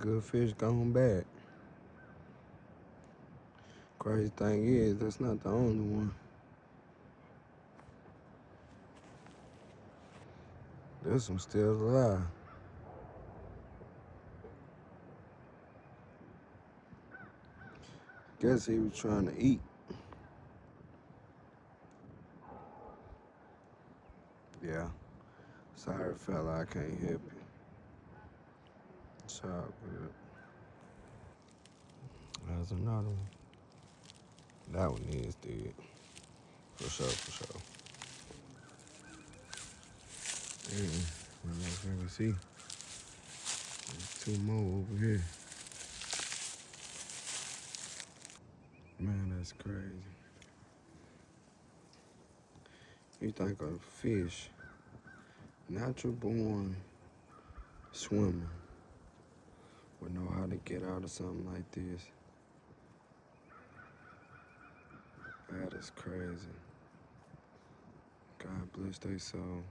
Good fish gone bad. Crazy thing is, that's not the only one. There's some still alive. Guess he was trying to eat. Yeah. Sorry, fella, I can't help you. It's all good. There's another one. That one is dead. For sure, for sure. Let me see. There's two more over here. Man, that's crazy. You think a fish, natural born swimmer, would know how to get out of something like this? That is crazy. God bless their soul.